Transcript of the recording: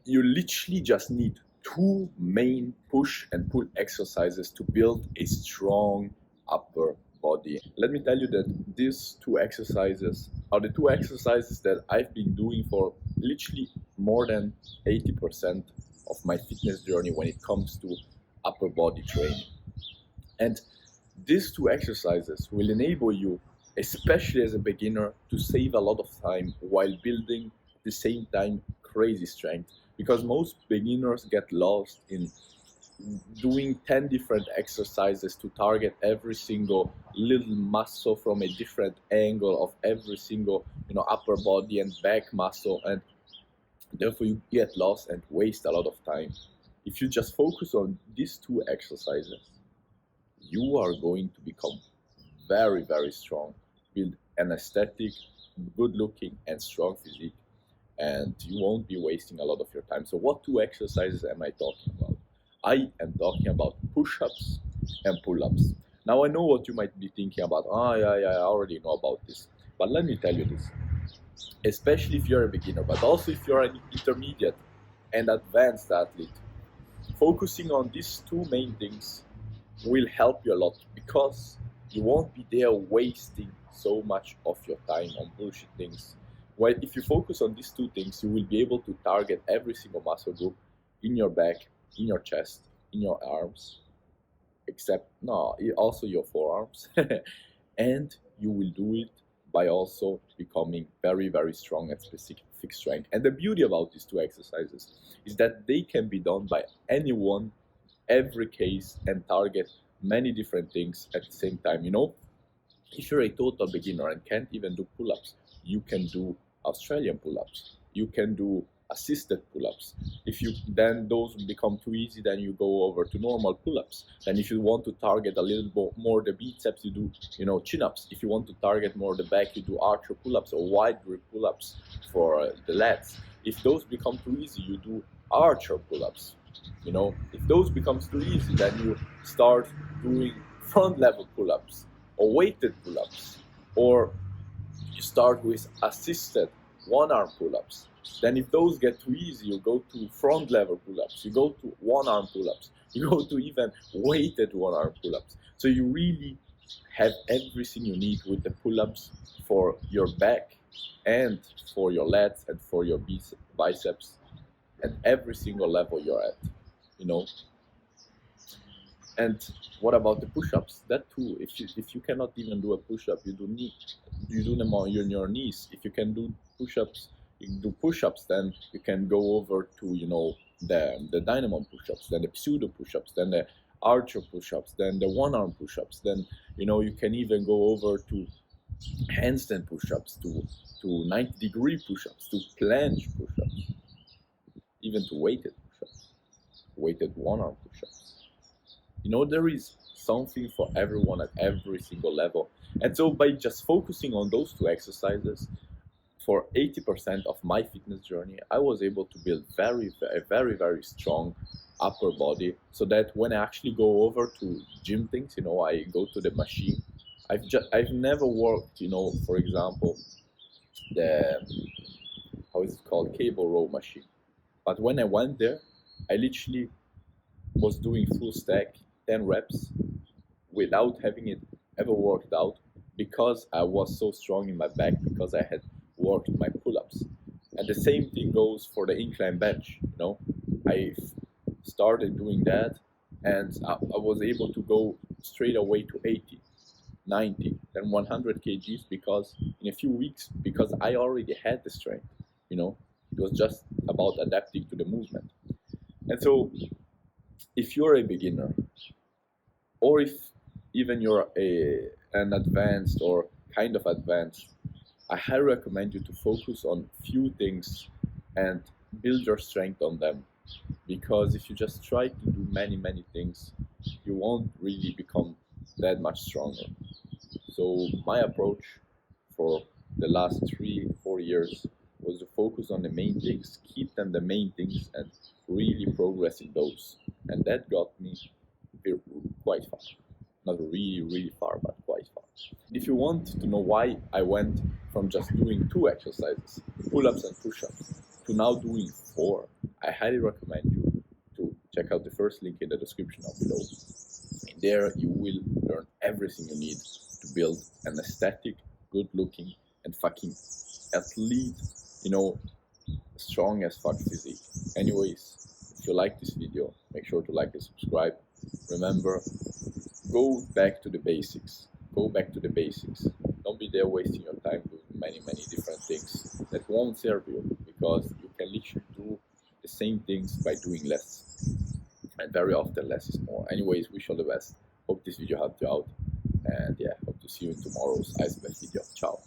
you literally just need two main push and pull exercises to build a strong upper body. Let me tell you that these two exercises are the two exercises that I've been doing for literally more than 80% of my fitness journey when it comes to upper body training. And these two exercises will enable you, especially as a beginner, to save a lot of time while building at the same time crazy strength. Because most beginners get lost in doing 10 different exercises to target every single little muscle from a different angle of every single upper body and back muscle, and therefore you get lost and waste a lot of time. If you just focus on these two exercises, you are going to become very, very strong, build an aesthetic, good looking, and strong physique, and you won't be wasting a lot of your time. So, what two exercises am I talking about? I am talking about push ups and pull ups. Now, I know what you might be thinking about. Oh, yeah, I already know about this. But let me tell you this, especially if you're a beginner, but also if you're an intermediate and advanced athlete, focusing on these two main things will help you a lot because you won't be there wasting so much of your time on bullshit things. Well, if you focus on these two things, you will be able to target every single muscle group in your back, in your chest, in your arms, except no, also your forearms, and you will do it by also becoming very, very strong at specific strength. And the beauty about these two exercises is that they can be done by anyone, every case, and target many different things at the same time. If you're a total beginner and can't even do pull-ups, you can do Australian pull-ups. You can do assisted pull-ups. If you then those become too easy, then you go over to normal pull-ups. Then if you want to target a little bit more the biceps, you do chin-ups. If you want to target more the back, you do archer pull-ups or wide grip pull-ups for the lats. If those become too easy, you do archer pull-ups. If those becomes too easy, then you start doing front level pull-ups or weighted pull-ups, or you start with assisted one arm pull-ups. Then if those get too easy, you go to front level pull-ups, you go to one arm pull-ups, you go to even weighted one arm pull-ups. So you really have everything you need with the pull-ups for your back and for your lats and for your biceps at every single level you're at. And what about the push-ups? That too. If you cannot even do a push-up, you do them on your knees. If you can do push-ups, you can do push-ups. Then you can go over to the dynamo push-ups, then the pseudo push-ups, then the archer push-ups, then the one-arm push-ups. Then you can even go over to handstand push-ups, to 90-degree push-ups, to planche push-ups, even to weighted push-ups, weighted one-arm push-ups. There is something for everyone at every single level. And so by just focusing on those two exercises for 80% of my fitness journey, I was able to build very, very, very strong upper body, so that when I actually go over to gym things, I go to the machine. I've never worked, for example, the, how is it called, cable row machine. But when I went there, I literally was doing full stack 10 reps without having it ever worked out, because I was so strong in my back, because I had worked my pull-ups. And the same thing goes for the incline bench. I started doing that, and I was able to go straight away to 80, 90, then 100 kgs, because in a few weeks, because I already had the strength. It was just about adapting to the movement. And so if you're a beginner, or if even you're an advanced or kind of advanced, I highly recommend you to focus on few things and build your strength on them. Because if you just try to do many, many things, you won't really become that much stronger. So my approach for the last 3-4 years was to focus on the main things, keep them the main things, and really progress in those. And that got me quite far. Not really, really far, but quite far. If you want to know why I went from just doing two exercises, pull-ups and push-ups, to now doing 4, I highly recommend you to check out the first link in the description down below. In there, you will learn everything you need to build an aesthetic, good-looking, and fucking athlete, strong as fuck physique. Anyways, if you like this video, make sure to like and subscribe. Remember, go back to the basics. Go back to the basics. Don't be there wasting your time doing many different things that won't serve you, because you can literally do the same things by doing less. And very often less is more. Anyways, wish you all the best. Hope this video helped you out. And yeah, hope to see you in tomorrow's ice bath video. Ciao.